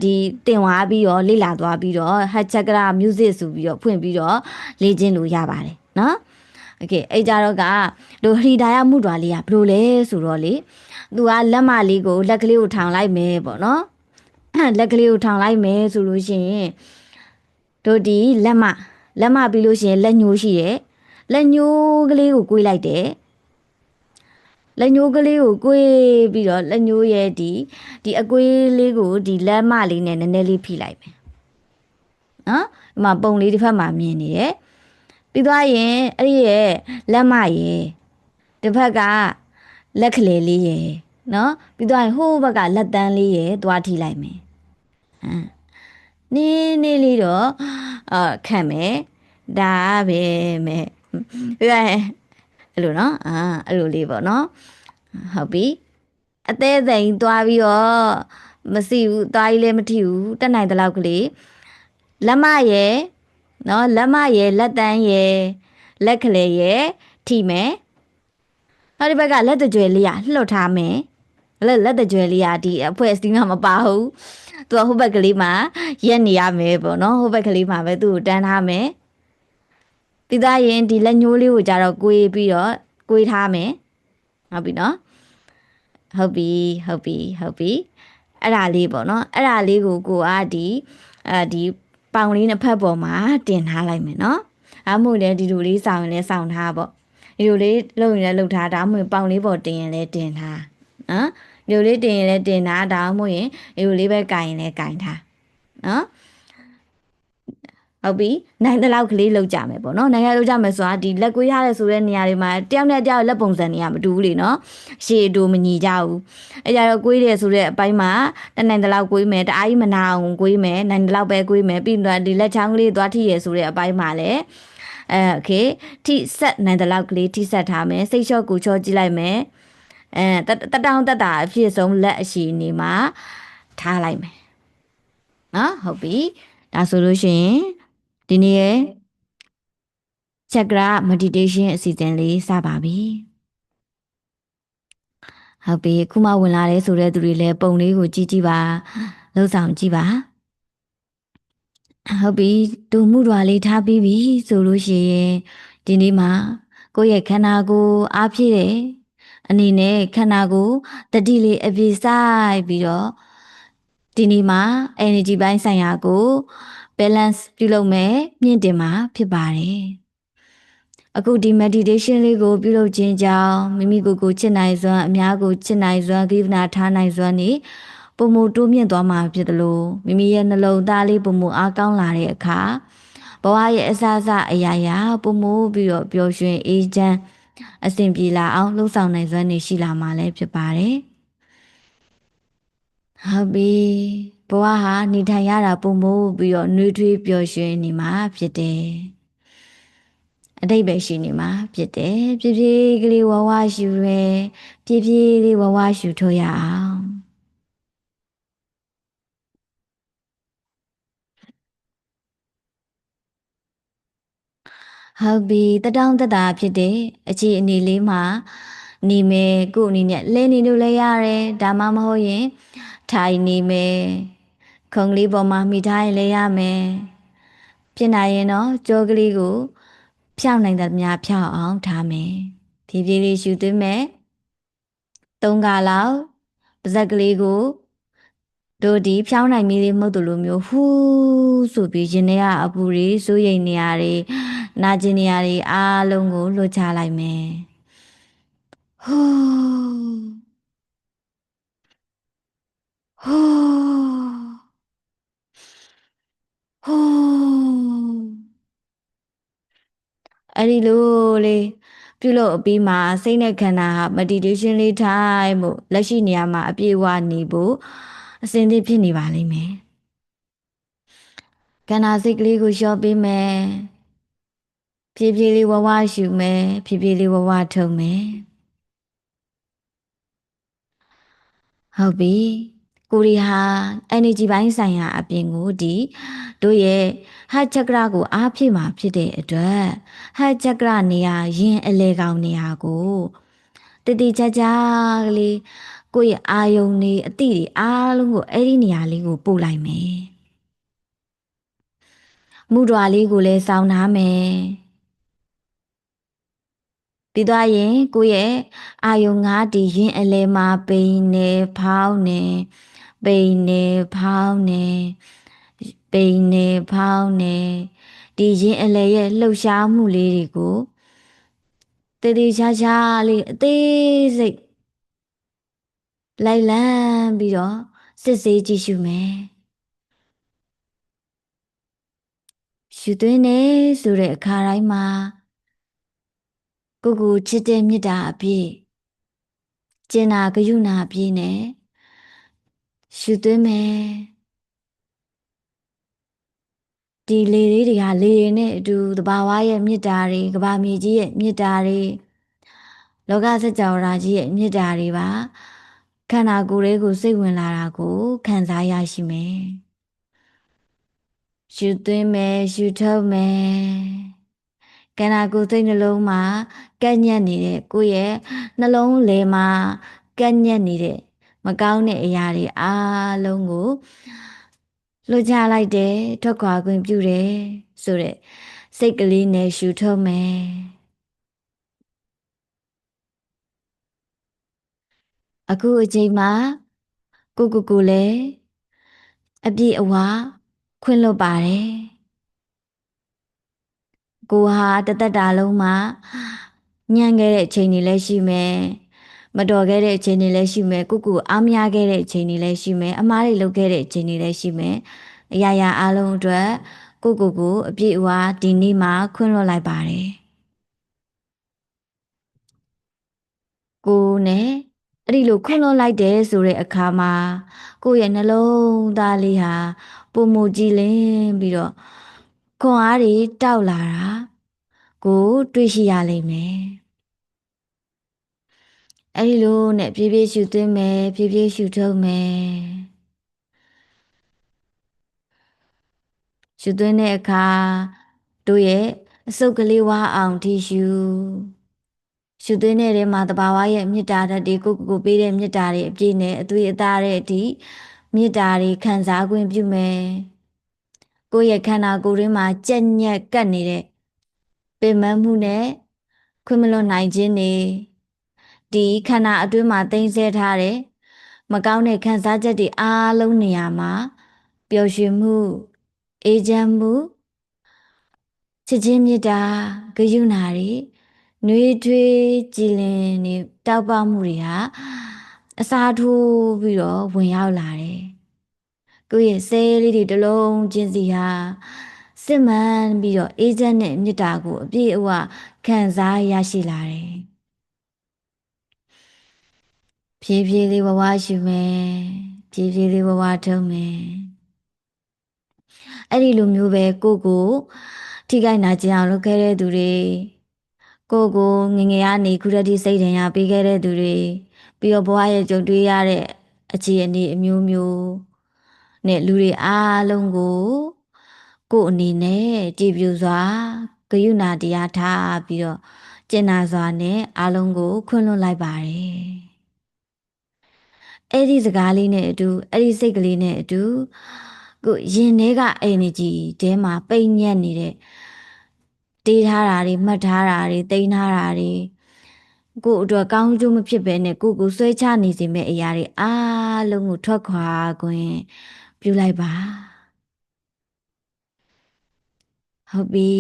ဒီတင်သွားပြီးတော့လေ့လာသွားပြီးတော့ heart chakra music ဆိုပြီးတော့ဖွင့်ပြီးတော့လေ့ကျင့်လို့ရပါတယ်နော်โอเคအဲ့ကြတော့ကတို့ဟရိဒါယမှုတော်လေးကဘယ်လိုလဲဆိုတော့လေသူကလက်မလေးကိုလက်ကလေးကိုထောင်လိုက်မယ်ပေါ့နော်လက်ကလေးကိုထောင်လိုက်မယ်ဆိုလို့ရှိရင်တို့ဒီလက်မပြီးလို့ရှိရင်လက်ညှိုးရှိတယ်လက်ညှိုးကလေးကိုကွေးလိုက်တယ်လက်ညှိုးကလေးကိုကွေးပြီးတော့လက်ညှိုးရဲ့ဒီအကွေးလေးကိုဒီလက်မလေးနဲ့နည်းနည်းလေးဖိလိုက်မယ်နော်ဒီမှာပုံလေးတစ်ဖက်မှာမြင်နေတယ်ပြီးသွားရင်အဲ့ဒီရဲ့လက်မရဲ့တစ်ဖက်ကလက်ကလေးလေးရဲ့နော်ပြီးသွားရင်ဟိုးဘက်ကလက်တန်းလေးရဲ့သွားထိလိုက်မယ်နင်းလေးတော့ခံမယ်ဒါပဲမဲ့ပြီးသွားရင်အဲ့လိုနော်အဲ့လိုလေးပေါ့နော်ဟုတ်ပြီအသေးစိမ်သွားပြီးတော့မစီဘူးသွားကြီးလည်းမထီဘူးတက်နိုင်တဲ့လောက်ကလေးလက်မရဲ့နော်လက်မရဲ့လက်တန်းရဲ့လက်ကလေးရဲ့ထိမယ်နောက်ဒီဘက်ကလက်တကြွယ်လေးကလှုပ်ထားမယ်လက်တကြွယ်လေးကဒီအဖွဲ့အစည်းမှာမပါဘူးသူကဟိုဘက်ကလေးမှာရက်နေရမယ်ပေါ့နော်ဟိုဘက်ကလေးမှာပဲသူ့ကိုတန်းထားမယ်ပြီးသားရင်ဒီလက်ညှိုးလေးကိုကြတော့ကွေးပြီးတော့ကွေးထားမယ်ဟုတ်ပြီနော်ဟုတ်ပြီအဲ့ဒါလေးပေါ့နော်အဲ့ဒါလေးကိုကဒီပေါင်လေးနှစ်ဖက်ပေါ်မှာတင်ထားလိုက်မယ်နော်အားမို့လဲဒီလိုလေးစောင်ရင်လဲစောင်ထားပေါ့ဒီလိုလေးလှုပ်ရင်လဲလှုပ်ထားဒါမှမဟုတ်ပေါင်လေးပေါ်တင်ရင်လဲတင်ထားနော်ဒီလိုလေးတင်ရင်လဲတင်ထားဒါမှမဟုတ်ရင်ဒီလိုလေးပဲကင်ရင်လဲကင်ထားနော်ဟုတ်ပြီနိုင်တဲ့လောက်ကလေးလောက်ကြမယ်ပေါ့နော်နိုင်ရလောက်ကြမယ်ဆိုတာဒီလက်ကွေးရတဲ့ဆိုတဲ့နေရာတွေမှာတယောက်နဲ့တယောက်လက်ပုံစံတွေကမတူဘူးလေနော်ရှေ့တူမညီကြဘူးအဲကြတော့ကွေးတယ်ဆိုတဲ့အပိုင်းမှာတနိုင်တဲ့လောက်ကွေးမယ်တအားကြီးမနာအောင်ကွေးမယ်နိုင်တဲ့လောက်ပဲကွေးမယ်ပြီးတော့ဒီလက်ချောင်းကလေးသွားထိရဆိုတဲ့အပိုင်းမှာလည်းโอเคထိဆက်နိုင်တဲ့လောက်ကလေးထိဆက်ထားမယ်စိတ်လျှော့ကိုချောကြည့်လိုက်မယ်တတောင်းတတာအဖြစ်ဆုံးလက်အရှိနေမှာထားလိုက်မယ်နော်ဟုတ်ပြီဒါဆိုလို့ရှိရင်ဒီနေ့ရဲ့ chakra meditation အစီအစဉ်လေးစပါပြီဟုတ်ပြီခုမှဝင်လာတယ်ဆိုတဲ့သူတွေလည်းပုံလေးကိုကြည့်ကြည့်ပါလှုပ်ဆောင်ကြည့်ပါဟုတ်ပြီဒုမှုတော်လေးထားပြီးပြီဆိုလို့ရှိရင်ဒီနေ့မှာကိုယ့်ရဲ့ခန္ဓာကိုယ်အားဖြည့်တယ်အနေနဲ့ခန္ဓာကိုယ်တတိလေးအပြည့်ဆိုင်ပြီးတော့ဒီနေ့မှာ energy ပိုင်းဆိုင်ရာကို balance ပြုလုပ်မယ်မြင့်တင်မှာဖြစ်ပါတယ်အခုဒီ meditation လေးကိုပြုလုပ်ခြင်းကြောင့်မိမိကိုယ်ကိုချစ်နိုင်စွမ်းအများကိုချစ်နိုင်စွမ်းကိဗနာထားနိုင်စွမ်းနေပုံမတိုးမြင့်သွားမှာဖြစ်တယ်လို့မိမိရဲ့နှလုံးသားလေးပုံမအားကောင်းလာတဲ့အခါဘဝရဲ့အစအရာရာပုံမပြီးတော့ပျော်ရွှင်အေးချမ်းအစဉ်ပြေလာအောင်လှုပ်ဆောင်နိုင်စွမ်းနေရှိလာမှာလည်းဖြစ်ပါတယ်ဟုတ်ပြီဘဝဟာနေထိုင်ရတာပုံမို့ပြီးတော့နှွေးထွေးပျော်ရွှင်နေမှာဖြစ်တယ်အတိတ်ပဲရှိနေမှာဖြစ်တယ်ဖြည်းဖြည်းကလေးဝဝရှူရဲဖြည်းဖြည်းလေးဝဝရှူထုတ်ရအောင် ဟုတ်ပြီတတောင်းတတာဖြစ်တဲ့အခြေအနေလေးမှာနေမယ်ကို့အနေနဲ့လဲနေလို့လဲရတယ်ဒါမှမဟုတ်ရင်ထိုင်နေမယ်ခုံကလေးပေါ်မှာမိထားရင်လဲရမယ်ဖြစ်နိုင်ရင်တော့ကြောကလေးကိုဖြောင်းနိုင်တဲ့များဖြောင်းအောင်ထားမယ်ဖြည်းဖြည်းလေးရှူသွင်းမယ်၃ခါလောက်ပါးစပ်ကလေးကိုတို့ဒီဖြောင်းနိုင်မီလေးမှုတ်တယ်လို့မျိုးဟူးဆိုပြီးရင်ထဲကအပူတွေစိုးရိမ်နေရတယ်နာကျင်နေရတယ်အားလုံးကိုလွှတ်ချလိုက်မယ်ဟူးဟူးဟူးအဲ့ဒီလိုလေးပြုလုပ်အပြီးမှာစိတ်နဲ့ခန္ဓာဟာ meditation လေးထိုင်ဖို့လက်ရှိနေရာမှာအပြည့်အဝနေဖို့အစဉ်သင့်ဖြစ်နေပါလိမ့်မယ်ခန္ဓာစိတ်ကလေးကိုလျှော့ပေးမယ်ဖြည်းဖြည်းလေးဝဝရှုမယ်ဖြည်းဖြည်းလေးဝဝထုတ်မယ်ဟုတ်ပြီကိုရီဟာ energy ဘိုင်းဆိုင်ရာအပြင်ကိုဒီတို့ရဲ့ heart chakra ကိုအားဖြည့်မှာဖြစ်တဲ့အတွက် heart chakra နေရာရင်အလဲကောင်နေရာကိုတတိချာချာကလေးကိုယ့်ရဲ့အာယုန်တွေအတိတွေအားလုံးကိုအဲ့ဒီနေရာလေးကိုပို့လိုက်မယ်မူတော်လေးကိုလည်းစောင်းထားမယ်ပြီးသွားရင်ကိုယ့်ရဲ့အာယုံငါးဒီရင်အလဲမှာပိန်နေဖောင်းနေပိန်နေဖောင်းနေပိန်နေဖောင်းနေဒီရင်အလဲရဲ့လှုပ်ရှားမှုလေးတွေကိုတည်တည်ချာချာလေးအသေးစိတ်လိုက်လံပြီးတော့စစ်ဆေးကြည့်ရှုမယ်ရှုသွင်းနေဆိုတဲ့အခါတိုင်းမှာကိုကိုချစ်တဲ့မေတ္တာအပြည့်ကျင်နာဂယုဏအပြည့်နဲ့ရှုသွင်းမယ်ဒီလေလေးတွေဟာလေတွေနဲ့အတူသဘာဝရဲ့မေတ္တာတွေကမ္ဘာမြေကြီးရဲ့မေတ္တာတွေလောကစัจ java ကြီးရဲ့မေတ္တာတွေပါခန္ဓာကိုယ်လေးကိုစိတ်ဝင်လာတာကိုခံစားရရှိမယ်ရှုသွင်းမယ်ရှုထုတ်မယ်ခန္ဓာကိုယ်စိတ်နှလုံးမှာကန့်ညက်နေတဲ့ကိုယ့်ရဲ့နှလုံးလေမှာကန့်ညက်နေတဲ့မကောင်းတဲ့အရာတွေအားလုံးကိုလွတ်ချလိုက်တယ်ထွက်ခွာခွင့်ပြုတယ်ဆိုတဲ့စိတ်ကလေးနဲ့ရှုထုတ်မယ်အခုအချိန်မှာကိုလည်းအပြည့်အဝခွင့်လွတ်ပါတယ်ကိုဟာတသက်တာလုံးမှာညံ့ခဲ့တဲ့အချိန်တွေလည်းရှိမယ်မတော်ခဲ့တဲ့အချိန်တွေလည်းရှိမယ်ကိုအားမရခဲ့တဲ့အချိန်တွေလည်းရှိမယ်အမားတွေလုပ်ခဲ့တဲ့အချိန်တွေလည်းရှိမယ်အရာရာအလုံးအတွက်ကိုအပြည့်အဝဒီနေ့မှာခွင့်လွှတ်လိုက်ပါတယ်ကိုနဲ့အဲ့ဒီလိုခွင့်လွှတ်လိုက်တယ်ဆိုတဲ့အခါမှာကိုယ့်ရဲ့နှလုံးသားလေးဟာပုံမူကြည်လင်ပြီးတော့ခွန်အားတွေတောက်လာတာကိုတွေ့ရှိရလိမ့်မယ်အဲ့ဒီလိုနဲ့ဖြည်းဖြည်းရှုသွင်းမယ်ဖြည်းဖြည်းရှုထုတ်မယ်ရှုသွင်းတဲ့အခါတို့ရဲ့အစုပ်ကလေးဝါအောင်ထိရှုသွင်းတဲ့ထဲမှာတဘာဝရဲ့မေတ္တာဓာတ်တွေကိုပေးတဲ့မေတ္တာတွေအပြည့်နဲ့အသွေးအသားတဲ့အထိမေတ္တာတွေခံစား권ပြုမယ်ကိုယ့်ရဲ့ခန္ဓာကိုယ်ရင်းမှာကြက်ညက်ကပ်နေတဲ့ပင်မမှုနဲ့ခွင့်မလွတ်နိုင်ခြင်းတွေဒီခန္ဓာအတွင်းမှာသိမ်းဆည်းထားတဲ့မကောင်းတဲ့ခံစားချက်တွေအားလုံးနေရာမှာပျော်ရွှင်မှုအေးချမ်းမှုချစ်ချင်းမေတ္တာဂရုဏာတွေနှွေးထွေးကြည်လင်နေတောက်ပမှုတွေဟာအစားထိုးပြီးတော့ဝင်ရောက်လာတယ်ကိုယ့်ရဲ့ဆဲလေးတွေတစ်လုံးချင်းစီဟာစစ်မှန်ပြီးတော့အေးချမ်းတဲ့မေတ္တာကိုအပြည့်အဝခံစားရရှိလာတယ်ဖြည်းဖြည်းလေးဝဝရှုမယ်ဖြည်းဖြည်းလေးဝဝထုံးမယ်အဲ့ဒီလိုမျိုးပဲကိုထိခိုက်နာကျင်အောင်လုပ်ခဲ့တဲ့သူတွေကိုငငယ်ကနေခုတည်းထိစိတ်ထင်ရပေးခဲ့တဲ့သူတွေပြီးတော့ဘဝရဲ့ကြုံတွေ့ရတဲ့အခြေအနေအမျိုးမျိုးနဲ့လူတွေအားလုံးကိုအနေနဲ့ကြည်ပြူစွာ ဂယုဏတရားထားပြီးတော့ကျင့်နာစွာနဲ့အားလုံးကိုခွင့်လွှတ်လိုက်ပါတယ်အဲ့ဒီစကားလေးနဲ့အတူအဲ့ဒီစိတ်ကလေးနဲ့အတူကိုရင်ထဲက energy တဲမှာပိတ်ညက်နေတဲ့တေးထားတာတွေမှတ်ထားတာတွေတိန်းထားတာတွေကို့အတွက်ကောင်းကျိုးမဖြစ်ဘဲနဲ့ကိုဆွဲချနေစေမယ့်အရာတွေအားလုံးကိုထွက်ခွာခွင့်ပြုလိုက်ပါဟုတ်ပြီ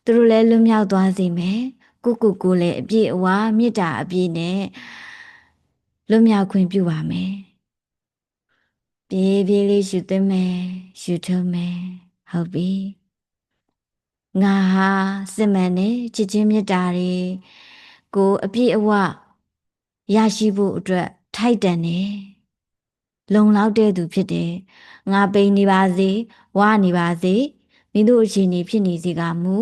သူတို့လည်းလွတ်မြောက်သွားစေမယ်ကိုလည်းအပြည့်အဝမေတ္တာအပြည့်နဲ့လွတ်မြောက်ခွင့်ပြုပါမယ်ပြေးပြေးလေးရှုသွင်းမယ်ရှုထုံးမယ်ဟုတ်ပြီငါဟာစစ်မှန်တဲ့ချစ်ချင်းမေတ္တာတွေကိုအပြည့်အဝရရှိဖို့အတွက်ထိုက်တန်တယ်လုံလောက်တဲ့သူဖြစ်တယ်ငါပိန်နေပါစေဝါနေပါစေမိတို့အခြေအနေဖြစ်နေစေကမူ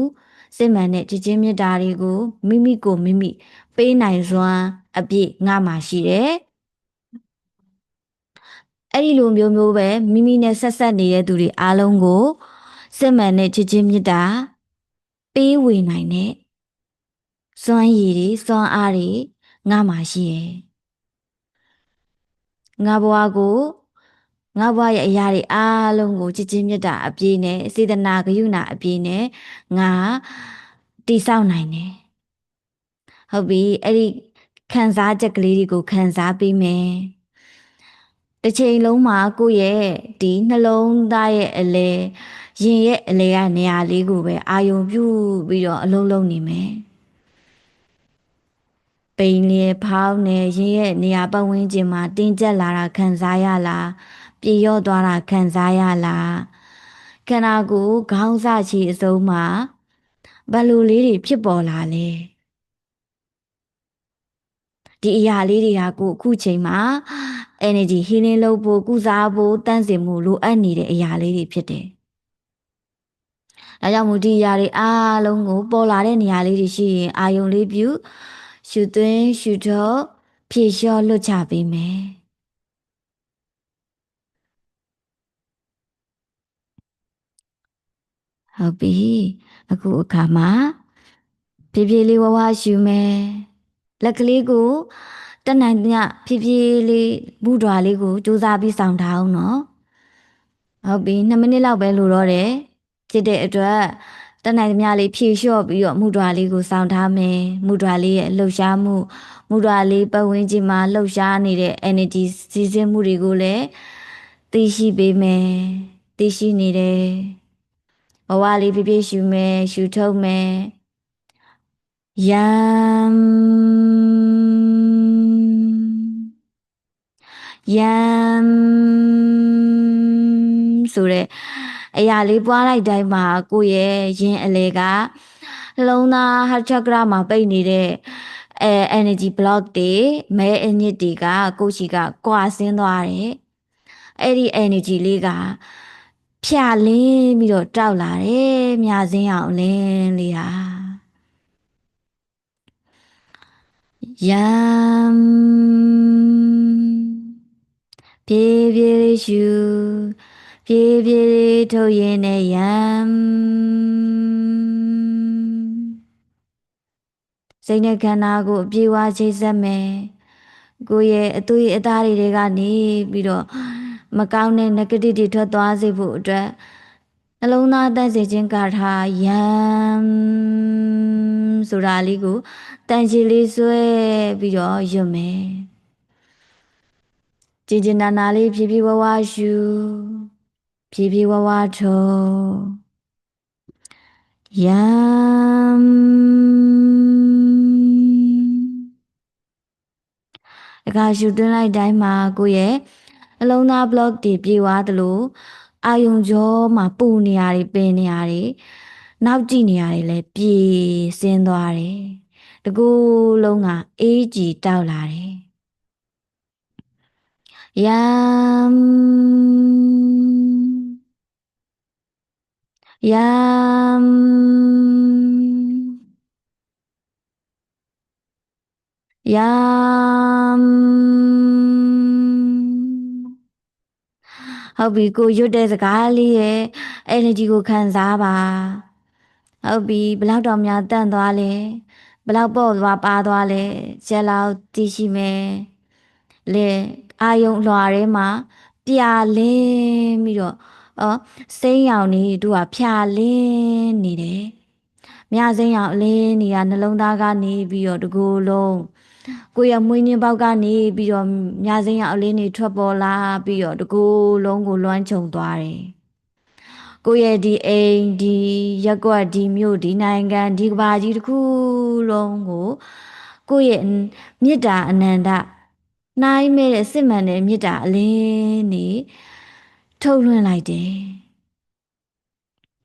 စစ်မှန်တဲ့ချစ်ချင်းမေတ္တာတွေကိုမိမိကိုမိမိပေးနိုင်စွမ်းအပြည့်ငါမှာရှိတယ်အဲ့ဒီလိုမျိုးပဲမိမိနဲ့ဆက်ဆက်နေတဲ့သူတွေအားလုံးကိုစစ်မှန်တဲ့ချစ်ချင်းမေတ္တာပေးဝေနိုင်တဲ့စွမ်းရည်တွေစွမ်းအားတွေငါမှာရှိရဲ့ငါဘဝကိုငါဘဝရဲ့အရာတွေအားလုံးကိုချစ်ချင်းမေတ္တာအပြည့်နဲ့စေတနာဂရုဏာအပြည့်နဲ့ငါတည်ဆောက်နိုင်တယ်ဟုတ်ပြီအဲ့ဒီခံစားချက်ကလေးတွေကိုခံစားပြီးမယ်တစ်ချိန်လုံးမှာကိုယ့်ရဲ့ဒီနှလုံးသားရဲ့အလဲရင်ရဲ့အလဲကနေရာလေးကိုပဲအာယုံပြုပြီးတော့အလုံးလုံးနေမယ်ပိန်လေဖောင်းနေရင်ရဲ့နေရာပတ်ဝန်းကျင်မှာတင်းကျပ်လာတာခံစားရလားပြေရော့သွားတာခံစားရလားခန္ဓာကိုယ်ခေါင်းစချီအစုံမှာဘယ်လိုလေးတွေဖြစ်ပေါ်လာလဲဒီအရာလေးတွေကကိုအခုချိန်မှာ energy healing လုပ်ဖို့ကုစားဖို့တန့်စင်မှုလိုအပ်နေတဲ့အရာလေးတွေဖြစ်တယ်ဒါကြောင့်မူဒီအရာတွေအားလုံးကိုပေါ်လာတဲ့နေရာလေးတွေရှိရင်အာယုံလေးပြုရှုသွင်းရှုထုတ်ဖြည့်လျှော့လွတ်ချပေးမယ်ဟုတ်ပြီအခုအခါမှာဖြည်းဖြည်းလေးဝဝရှုမယ်လက်ကလေးကိုတက်နိုင်ညဖြည်းဖြည်းလေးမူတွာလေးကိုစူးစမ်းပြီးဆောင်ထားအောင်နော်ဟုတ်ပြီ2မိနစ်လောက်ပဲလိုတော့တယ်ဖြစ်တဲ့အတွက်တက်နိုင်သမျှလေးဖြည့်လျှော့ပြီးတော့မူတွာလေးကိုဆောင်ထားမယ်မူတွာလေးရဲ့လှုပ်ရှားမှုမူတွာလေးပတ်ဝန်းကျင်မှာလှုပ်ရှားနေတဲ့ energy စီးဆင်းမှုတွေကိုလည်းသိရှိပေးမယ်သိရှိနေတယ်ဘဝလေးဖြည်းဖြည်းရှုမယ်ရှုထုတ်မယ်ယမ်ယမ်ဆိုတဲ့အရာလေးပွားလိုက်တိုင်းမှာကိုယ့်ရဲ့ယင်အလေကနှလုံးသား heart chakra မှာပိတ်နေတဲ့energy block တွေမဲအညစ်တွေကကိုယ့်ရှိကကွာဆင်းသွားတယ်အဲ့ဒီ energy လေးကဖြာလင်းပြီးတော့တောက်လာတယ်မြစင်းအောင်လင်းလေးဟာယမ်ဖြည်းဖြည်းလေးရှုဖြည်းဖြည်းလေးထုတ်ရင်းနဲ့ယမ်စိတ်နဲ့ခန္ဓာကိုအပြေးဝချိတ်ဆက်မယ်ကိုယ့်ရဲ့အသွေးအသားတွေကနေပြီးတော့မကောင်းတဲ့ negative တွေထွက်သွားစေဖို့အတွက်နှလုံးသားတန့်စေခြင်းကာထာယမ်ဆိုတာလေးကိုတန်ချီလေးဆွဲပြီးတော့ရွတ်မယ်ကြည်ကျင်နာနာလေးဖြည်းဖြည်းဝဝရှုဖြည်းဖြည်းဝဝထုတ်ယမ်အခါရှုသွင်းလိုက်တိုင်းမှာကိုယ့်ရဲ့အလုံးသား block တွေပြေသွားသလိုအာယုံကြောမှာပူနေရတွေပင်နေရတွေနောက်ကြည့်နေရတယ်လဲပြေဆင်းသွားတယ်တကူလုံးကအေးကြည်တောက်လာတယ်ယမ်ယမ်ယမ်ဟုတ်ပြီကိုရွတ်တဲ့စကားလေးရဲ့ energy ကိုခံစားပါ ဟုတ်ပြီဘယ်လောက်တော့များတန့်သွားလဲဘယ်လောက်ပေါ့သွားပါသွားလဲကျက်လောက်သိရှိမယ်လေအာယုံလွှာထဲမှာပြာလင်းပြီးတော့စိမ်းရောင်နေသူကဖြာလင်းနေတယ်မြစိမ်းရောင်အလင်းနေတာနှလုံးသားကနေပြီးတော့တကူလုံးကိုယ့်ရဲ့မွေးညင်းပေါက်ကနေပြီးတော့မြစိမ်းရောင်အလင်းတွေထွက်ပေါ်လာပြီးတော့တကူလုံးကိုလွှမ်းခြုံသွားတယ်ကိုယ့်ရဲ့ဒီအိမ်ဒီရပ်ကွက်ဒီမြို့ဒီနိုင်ငံဒီကမ္ဘာကြီးတစ်ခုလုံးကိုကိုယ့်ရဲ့မေတ္တာအနန္တနှိုင်းမဲ့တဲ့စစ်မှန်တဲ့မေတ္တာအလင်းနေထုတ်လွှင့်လိုက်တယ်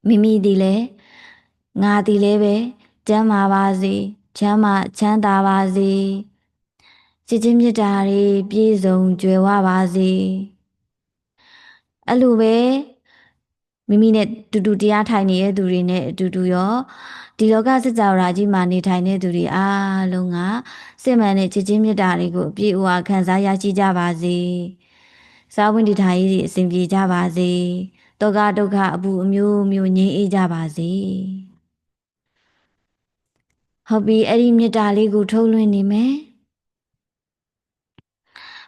မိမိဒီလဲငါဒီလဲပဲကျမ်းမာပါစေချမ်းသာပါစေချစ်ချင်းမေတ္တာတွေပြည့်စုံကြွယ်ဝပါစေအဲ့လိုပဲမိမိနဲ့တူတူတရားထိုင်နေတဲ့သူတွေနဲ့အတူတူရောဒီလောကစကြဝဠာကြီးမှာနေထိုင်တဲ့သူတွေအားလုံးကစစ်မှန်တဲ့ချစ်ချင်းမေတ္တာတွေကိုအပြည့်အဝခံစားရရှိကြပါစေ။စာဝင်ဒီထိုင်ရေးအစဉ်ပြေကြပါစေ။တောကဒုက္ခအပူအမျိုးမျိုးငြိမ်းအေးကြပါစေ။ဟုတ်ပြီအဲ့ဒီမေတ္တာလေးကိုထုတ်လွှင့်နေမယ်။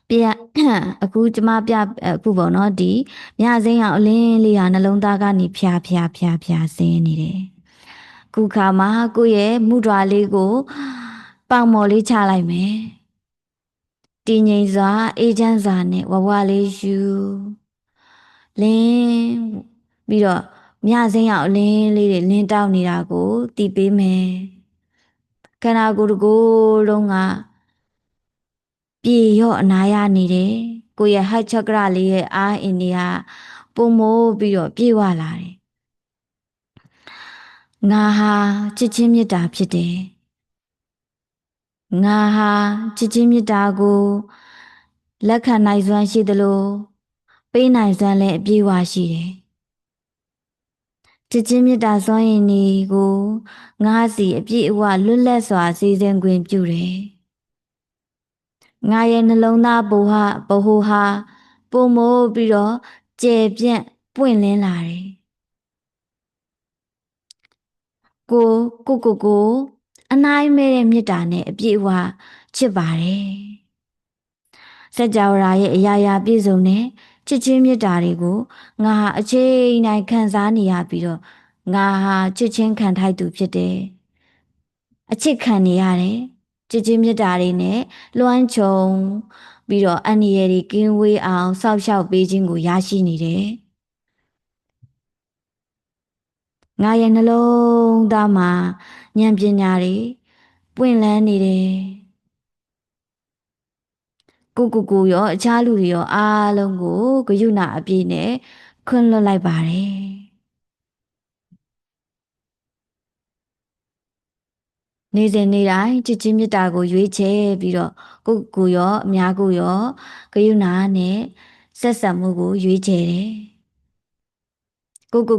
ပြန်အခုကျမပြအခုပေါ့နော်ဒီမြစိမ်းအောင်အလင်းလေးဟာနှလုံးသားကနေဖြာဆင်းနေတယ်။ခုခါမှာကိုယ့်ရဲ့မူတွာလေးကိုပေါင်မော်လေးချလိုက်မယ်။တည်ငြိမ်စွာအေးချမ်းစွာနဲ့ဝဝလေးယူလင်းပြီးတော့မြစိမ်းအောင်အလင်းလေးတွေလင်းတောက်နေတာကိုတည်ပေးမယ်။ခန္ဓာကိုယ်တစ်ကိုယ်လုံးကပြေရော့အနာရနေတယ်ကိုယ့်ရဲ့ဟတ်ချက်ကရလေးရဲ့အားအင်တွေဟာပုံမိုးပြီးတော့ပြေဝလာတယ်ငါဟာချစ်ချင်းမေတ္တာဖြစ်တယ်ငါဟာချစ်ချင်းမေတ္တာကိုလက်ခံနိုင်စွမ်းရှိသလိုပေးနိုင်စွမ်းလည်းအပြည့်အဝရှိတယ်ချစ်ချင်းမေတ္တာစွမ်းရည်နေကိုငါစီအပြည့်အဝလွတ်လပ်စွာစီစဉ်ခွင့်ပြုတယ်ငါရဲ့နှလုံးသားဘဝဟာပုံမိုးပြီးတော့ကျယ်ပြန့်ပွင့်လင်းလာတယ်ကိုအနိုင်မဲ့တဲ့မေတ္တာနဲ့အပြည့်အဝချစ်ပါတယ်စัจ java ရဲ့အရာရာပြည့်စုံတဲ့ချစ်ချင်းမေတ္တာတွေကိုငါဟာအချိန်တိုင်းခံစားနေရပြီးတော့ငါဟာချစ်ချင်းခံထိုက်သူဖြစ်တယ်အချစ်ခံနေရတယ်ချစ်ချင်းမေတ္တာတွေနဲ့လွှမ်းခြုံပြီးတော့အန္တရာယ်တွေကင်းဝေးအောင်စောင့်ရှောက်ပေးခြင်းကိုရရှိနေတယ်ငါရဲ့နှလုံးသားမှာဉာဏ်ပညာတွေပွင့်လန်းနေတယ်ကိုရောအခြားလူတွေရောအားလုံးကိုဂရုဏာအပြည့်နဲ့ခွင့်လွှတ်လိုက်ပါတယ်နေ့စဉ်နေ့တိုင်းချစ်ချင်းမေတ္တာကိုရွေးချယ်ပြီးတော့ကိုရောအများကိုရောဂရုဏာနဲ့ဆက်ဆံမှုကိုရွေးချယ်တယ်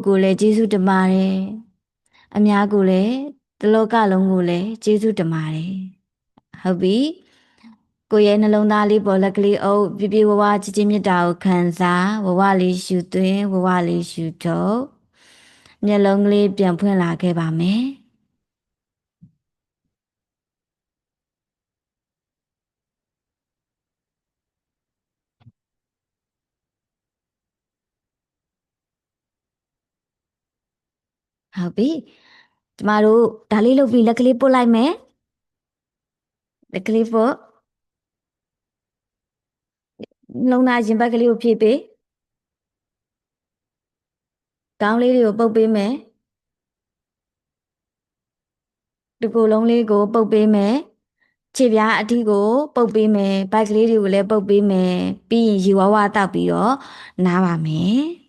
ကိုလည်းကျေးဇူးတင်ပါတယ်အများကိုလည်းတလောကလုံးကိုလည်းကျေးဇူးတင်ပါတယ်ဟုတ်ပြီကိုရဲ့နှလုံးသားလေးပေါ်လက်ကလေးအုပ်ပြပြဝဝချစ်ချင်းမေတ္တာကိုခံစားဝဝလေးရှုသွင်းဝဝလေးရှုထုတ်မျက်လုံးကလေးပြန်ဖွင့်လာခဲ့ပါမယ်ဟုတ်ပြီကျမတို့ဒါလေးလုပ်ပြီးလက်ကလေးပုတ်လိုက်မယ်လက်ကလေးပုတ်နှလုံးသားရင်ဘတ်ကလေးကိုဖြည့်ပေးခေါင်းလေးတွေကိုပုတ်ပေးမယ်ဒီကိုယ်လုံးလေးကိုပုတ်ပေးမယ်ခြေပြားအထီးကိုပုတ်ပေးမယ်ဘိုက်ကလေးတွေကိုလည်းပုတ်ပေးမယ်ပြီးရင်ရေဝဝတောက်ပြီးတော့နားပါမယ်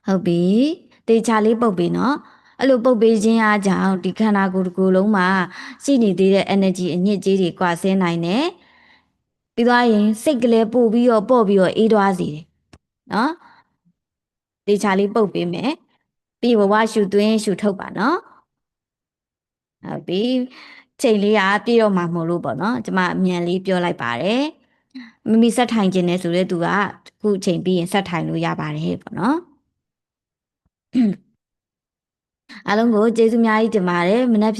ဟုတ်ပြီတေချာလေးပုတ်ပေးနော်အဲ့လိုပုတ်ပေးခြင်းအားကြောင့်ဒီခန္ဓာကိုယ်တစ်ခုလုံးမှာရှိနေသေးတဲ့ energy အညစ်အကြေးတွေကွာဆင်းနိုင်တယ်ပြီးသွားရင်စိတ်ကလေးပို့ပြီးတော့ပေါ့ပြီးတော့အေးသွားစေတယ်နော်တေချာလေးပုတ်ပေးမယ်ပြီးဝဝရှူသွင်းရှူထုတ်ပါနော်ဟုတ်ပြီချိန်လေးကပြည့်တော့မှာမဟုတ်လို့ပေါ့နော်ကျမအမြန်လေးပြောလိုက်ပါတယ်မိမိဆက်ထိုင်ခြင်းနဲ့ဆိုတဲ့သူကခုချိန်ပြီးရင်ဆက်ထိုင်လို့ရပါတယ်ပေါ့နော် အားလုံးကိုကျေးဇူးအများကြီးတင်ပါတယ်မနက်ဖြန်